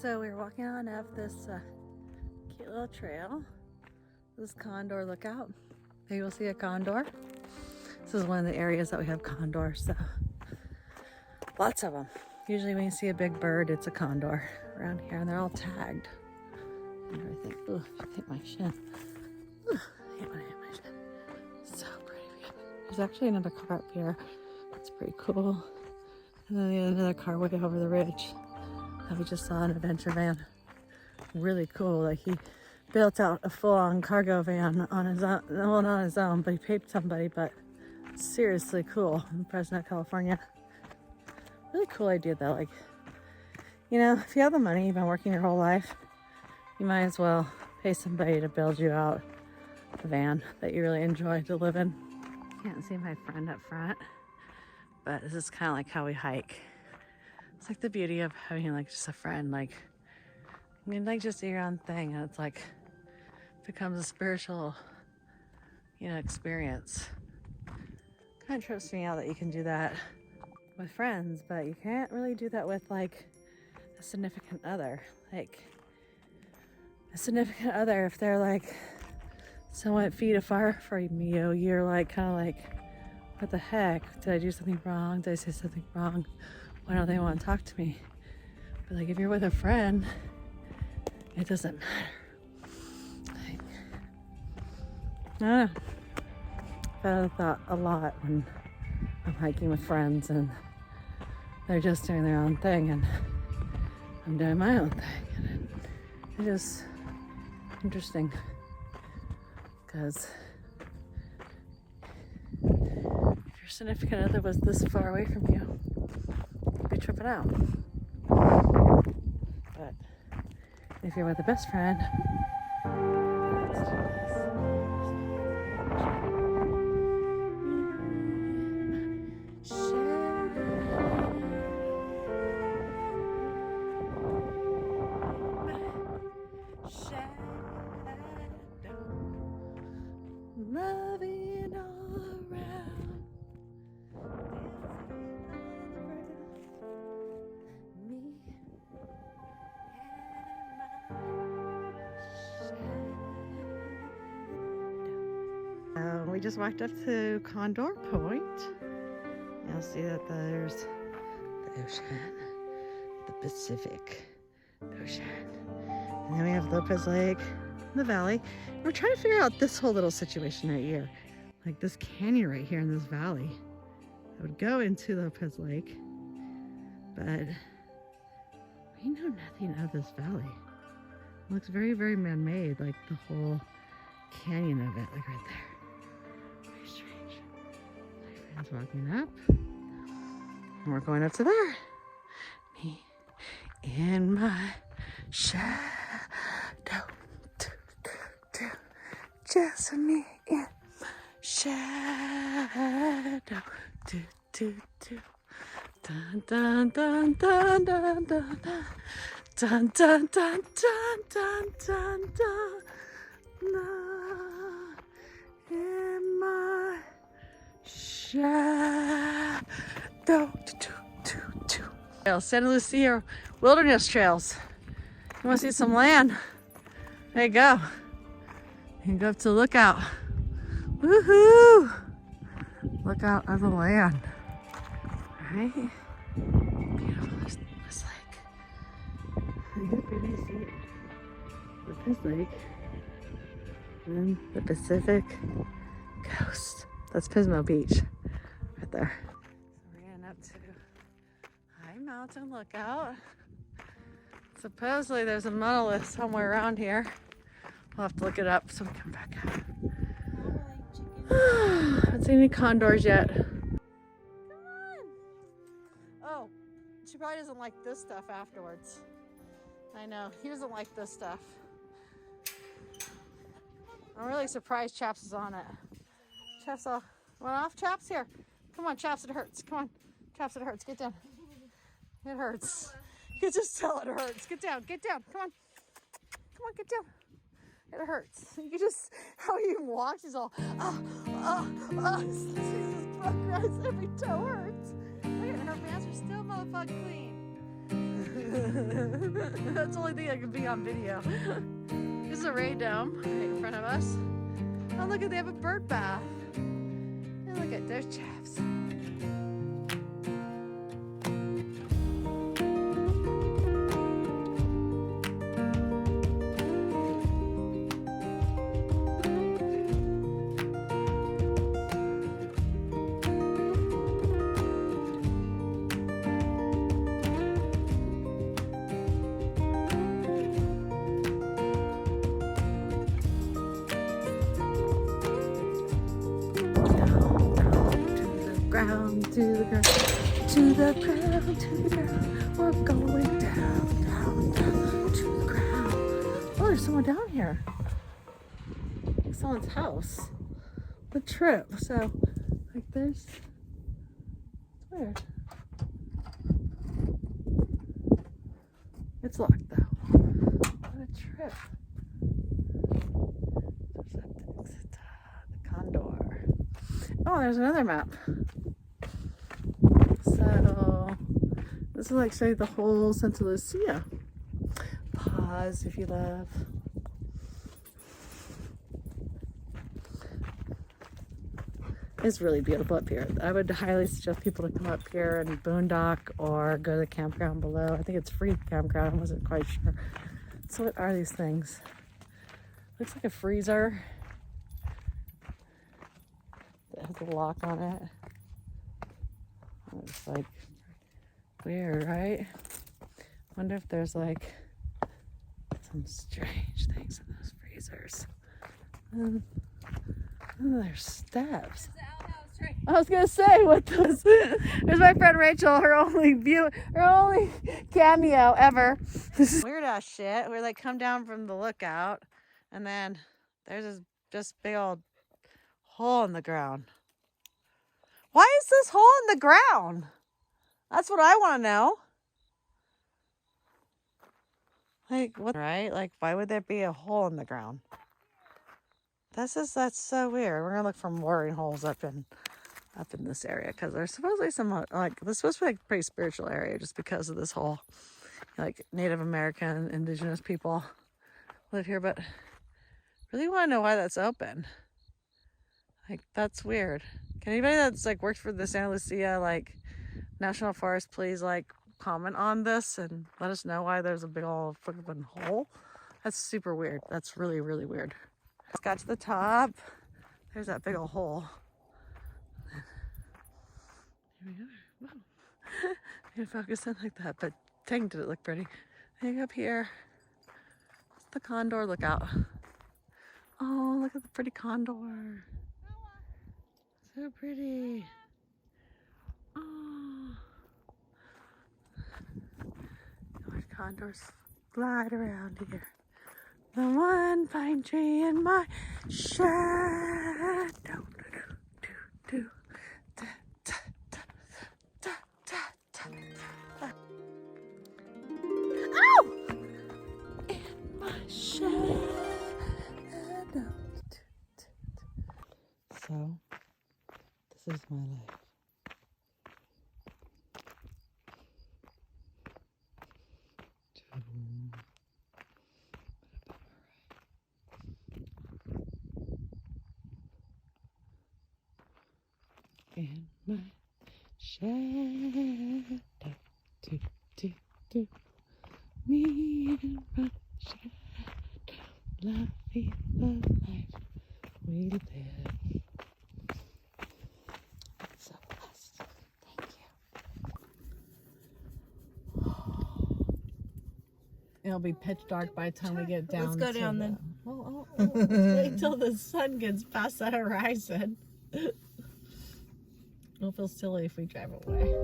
So we're walking on up this cute little trail. This is Condor Lookout. Maybe we'll see a condor. This is one of the areas that we have condors, so lots of them. Usually when you see a big bird, it's a condor around here, and they're all tagged and everything. Ooh, I hit my shin. Ooh, I hit my shin. So pretty. There's actually another car up here. It's pretty cool. And then another car way over the ridge that we just saw, an adventure van. Really cool. Like, he built out a full-on cargo van on his own. Well, not on his own, but he paid somebody. But seriously cool in Fresno, California. Really cool idea though. Like, you know, if you have the money, you've been working your whole life, you might as well pay somebody to build you out a van that you really enjoy to live in. Can't see my friend up front, but this is kind of like how we hike. It's like the beauty of having like just a friend. Like, I mean, like, just do your own thing, and it's like becomes a spiritual, you know, experience. Kind of trips me out that you can do that with friends, but you can't really do that with like a significant other. Like, a significant other, if they're like somewhat feet afar from you, you're like kind of like, what the heck? Did I do something wrong? Did I say something wrong? Why don't they want to talk to me? But like, if you're with a friend, it doesn't matter. Like, I don't know. I've had a thought a lot when I'm hiking with friends and they're just doing their own thing and I'm doing my own thing. And it's just interesting because if your significant other was this far away from you, you'd be tripping out. But if you're with a best friend, loving all around, me and my we just walked up to Condor Point. You'll see that there's the ocean, the Pacific Ocean, and then we have Lopez Lake, the valley. We're trying to figure out this whole little situation right here, like this canyon right here in this valley that would go into Lopez Lake, but we know nothing of this valley. It looks very, very man-made, like the whole canyon of it, like right there. Very strange. My friend's walking up, and we're going up to there. Me in my shadow. Just me in shadow. Do, do, do. Dun, dun, dun, dun, dun, dun, dun. Dun, dun, dun, dun, dun, dun, dun. No, in my shadow. Do, do, do. Santa Lucia Wilderness Trails. You want to see some land? There you go. You can go up to Lookout. Woohoo! Lookout of the land. Right? Beautiful. There's this lake. You can barely see it. But this lake. And then the Pacific coast. That's Pismo Beach. Right there. So we're getting up to High Mountain Lookout. Supposedly there's a monolith somewhere around here. We'll have to look it up so we come back out. I haven't seen any condors yet. Come on! Oh, she probably doesn't like this stuff afterwards. I know, he doesn't like this stuff. I'm really surprised Chaps is on it. Chaps all went off. Chaps, here. Come on, Chaps, it hurts. Come on. Chaps, it hurts. Get down. It hurts. You can just tell it hurts. Get down. Get down. Come on. Come on, get down. It hurts. You can just, how he walks, he's all, Jesus Christ, every toe hurts. Look at her pants are still motherfucking clean. That's the only thing that can be on video. This is a rain dome right in front of us. Oh, look at, they have a bird bath. And look at, there's chefs. To the ground, to the ground, to the ground. We're going down, down, down to the ground. Oh, there's someone down here. Someone's house. The trip. So, like, there's. It's weird. It's locked though. What a trip. There's the Condor. Oh, there's another map. So this is like say the whole Santa Lucia. Pause if you love. It's really beautiful up here. I would highly suggest people to come up here and boondock or go to the campground below. I think it's free campground. I wasn't quite sure. So what are these things? Looks like a freezer that has a lock on it. It's like weird, right? Wonder if there's like some strange things in those freezers. Oh, there's steps. I was gonna say what those. There's my friend Rachel. Her only cameo ever. Weird ass shit. Where they come down from the lookout, and then there's this just big old hole in the ground. Why is this hole in the ground? That's what I want to know. Like, what, right? Like, why would there be a hole in the ground? That's so weird. We're going to look for mooring holes up in this area because there's supposedly some, like, this is supposed to be like a pretty spiritual area just because of this whole, like, Native American, indigenous people live here, but really want to know why that's open. Like, that's weird. Can anybody that's like worked for the Santa Lucia like National Forest please like comment on this and let us know why there's a big old freaking hole? That's super weird. That's really, really weird. It's got to the top. There's that big old hole. Here we go. Whoa. I'm gonna focus in like that, but dang, did it look pretty. Hang up here. It's the Condor Lookout. Oh, look at the pretty condor. So pretty. Oh. Watch condors glide around here. The one pine tree in my shadow. Do, da, da, da, da, da, da, da. Ow! In my shadow. So. This is my life. In my shadow, do, do, do. Me in my shadow, love is the life we live. So blessed. Thank you. It'll be pitch dark by the time we get down. Let's go down then. Let's wait till the sun gets past that horizon. It'll feel silly if we drive away.